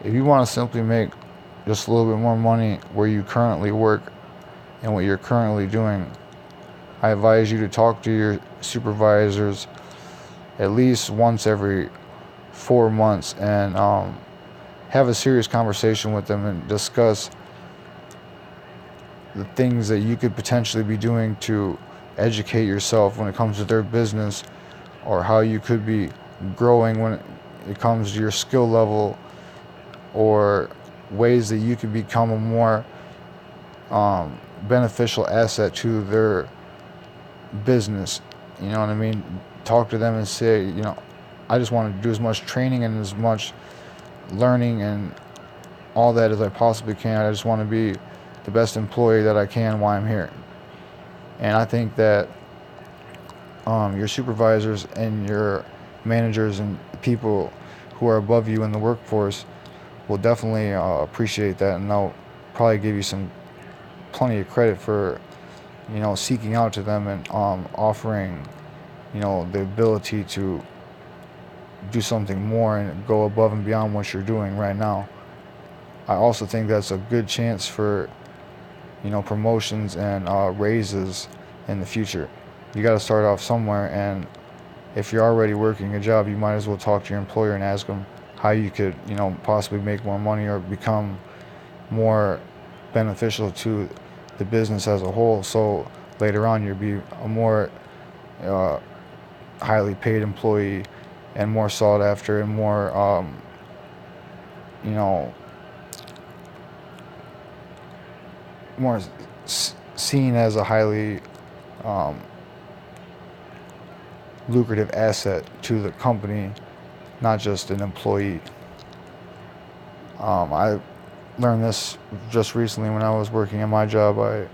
If you want to simply make just a little bit more money where you currently work and what you're currently doing, I advise you to talk to your supervisors at least once every 4 months and have a serious conversation with them and discuss the things that you could potentially be doing to educate yourself when it comes to their business, or how you could be growing when it comes to your skill level, or ways that you could become a more beneficial asset to their business. You know what I mean? Talk to them and say, I just want to do as much training and as much learning and all that as I possibly can. I just want to be the best employee that I can while I'm here. And I think that your supervisors and your managers and people who are above you in the workforce will definitely appreciate that, and they'll probably give you some plenty of credit for seeking out to them and offering the ability to do something more and go above and beyond what you're doing right now. I also think that's a good chance for promotions and raises in the future. You got to start off somewhere, and if you're already working a job, you might as well talk to your employer and ask them how you could possibly make more money or become more beneficial to the business as a whole, so later on you'll be a more uh, highly paid employee and more sought after and more you know more seen as a highly um, lucrative asset to the company, not just an employee. I learned this just recently when I was working in my job. I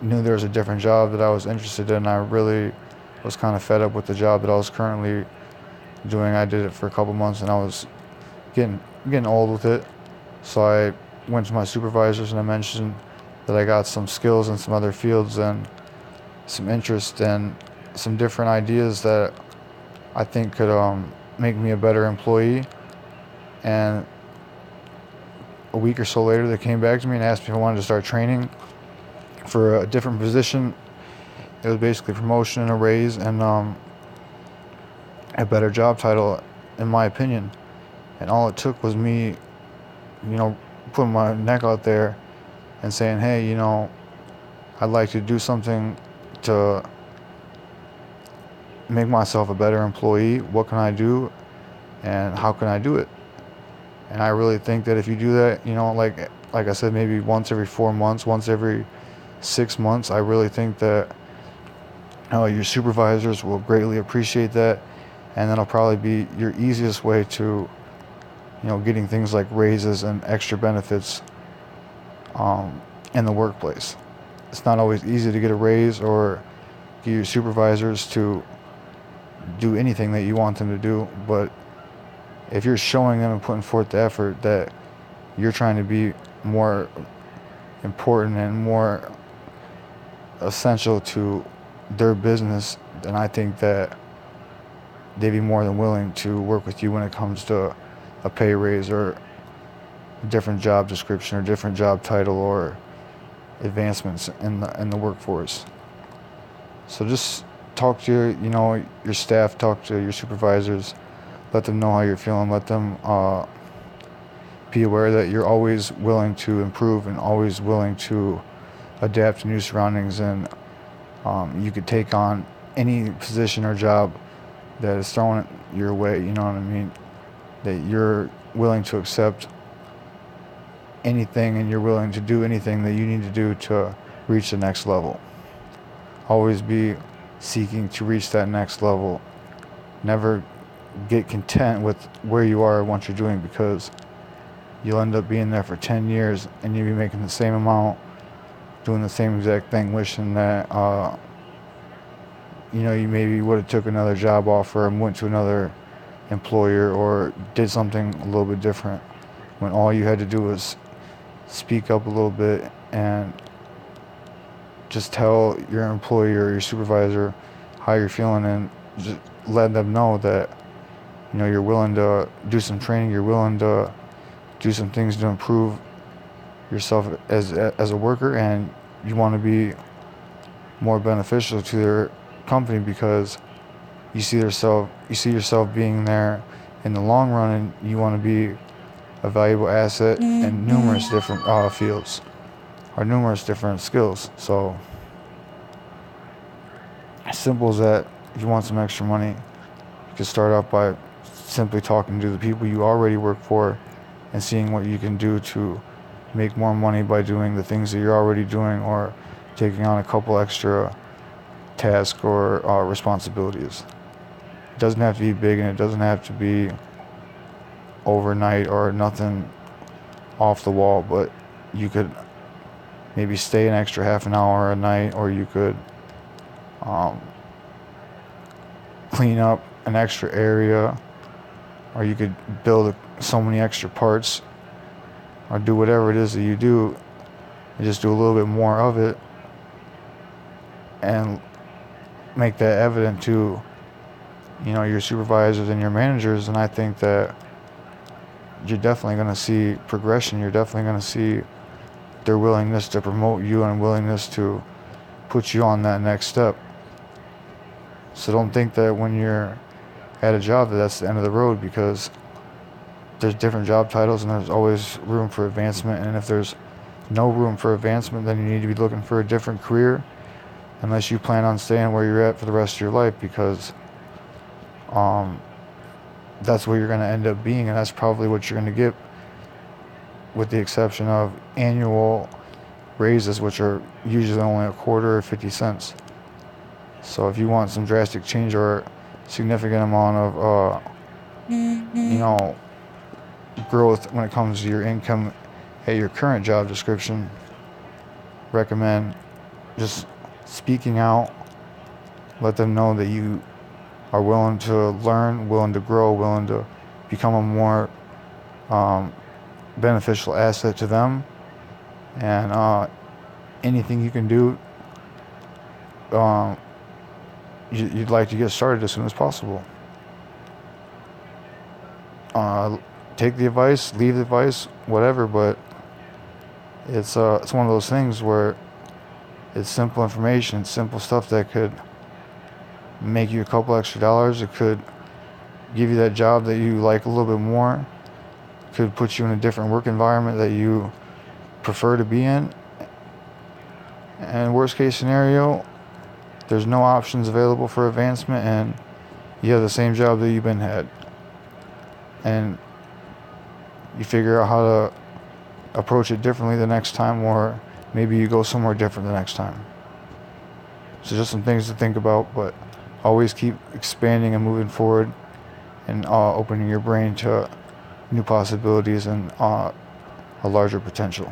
knew there was a different job that I was interested in. I really was kind of fed up with the job that I was currently doing. I did it for a couple months and I was getting old with it. So I went to my supervisors and I mentioned that I got some skills in some other fields and some interest and some different ideas that I think could make me a better employee. And a week or so later, they came back to me and asked me if I wanted to start training for a different position. It was basically promotion and a raise and a better job title, in my opinion. And all it took was me, putting my neck out there and saying, hey, I'd like to do something to make myself a better employee. What can I do and how can I do it? And I really think that if you do that, like I said, maybe once every 4 months, once every 6 months, I really think that your supervisors will greatly appreciate that, and that'll probably be your easiest way to, getting things like raises and extra benefits in the workplace. It's not always easy to get a raise or get your supervisors to do anything that you want them to do, but if you're showing them and putting forth the effort that you're trying to be more important and more essential to their business, then I think that they'd be more than willing to work with you when it comes to a pay raise or a different job description or different job title or advancements in the workforce. So just talk to your staff, talk to your supervisors, let them know how you're feeling, let them be aware that you're always willing to improve and always willing to adapt to new surroundings, and you could take on any position or job that is thrown your way. You know what I mean? That you're willing to accept anything and you're willing to do anything that you need to do to reach the next level. Always be seeking to reach that next level. Never get content with where you are and what you're doing, because you'll end up being there for 10 years and you'll be making the same amount, doing the same exact thing, wishing that you maybe would have took another job offer and went to another employer or did something a little bit different, when all you had to do was speak up a little bit and just tell your employer or your supervisor how you're feeling, and just let them know that you're willing to do some training, you're willing to do some things to improve yourself as a worker, and you want to be more beneficial to their company because you see yourself being there in the long run, and you want to be a valuable asset in numerous different fields or numerous different skills. So as simple as that, if you want some extra money, you can start off by simply talking to the people you already work for and seeing what you can do to make more money by doing the things that you're already doing, or taking on a couple extra tasks or responsibilities. It doesn't have to be big, and it doesn't have to be overnight or nothing off the wall, but you could maybe stay an extra half an hour a night, or you could clean up an extra area, or you could build so many extra parts, or do whatever it is that you do, and just do a little bit more of it and make that evident to your supervisors and your managers. And I think that you're definitely going to see progression. You're definitely going to see their willingness to promote you and willingness to put you on that next step. So don't think that when you're at a job that's the end of the road, because there's different job titles and there's always room for advancement. And if there's no room for advancement, then you need to be looking for a different career, unless you plan on staying where you're at for the rest of your life, because that's where you're going to end up being, and that's probably what you're going to get, with the exception of annual raises, which are usually only a quarter or 50 cents. So if you want some drastic change or significant amount of growth when it comes to your income at your current job description, recommend just speaking out. Let them know that you are willing to learn, willing to grow, willing to become a more beneficial asset to them, and anything you can do, you'd like to get started as soon as possible. Take the advice, leave the advice, whatever, but it's one of those things where it's simple information, it's simple stuff that could make you a couple extra dollars. It could give you that job that you like a little bit more. It could put you in a different work environment that you prefer to be in. And worst case scenario, there's no options available for advancement, and you have the same job that you've been had. And you figure out how to approach it differently the next time, or maybe you go somewhere different the next time. So just some things to think about, but always keep expanding and moving forward, and opening your brain to new possibilities and a larger potential.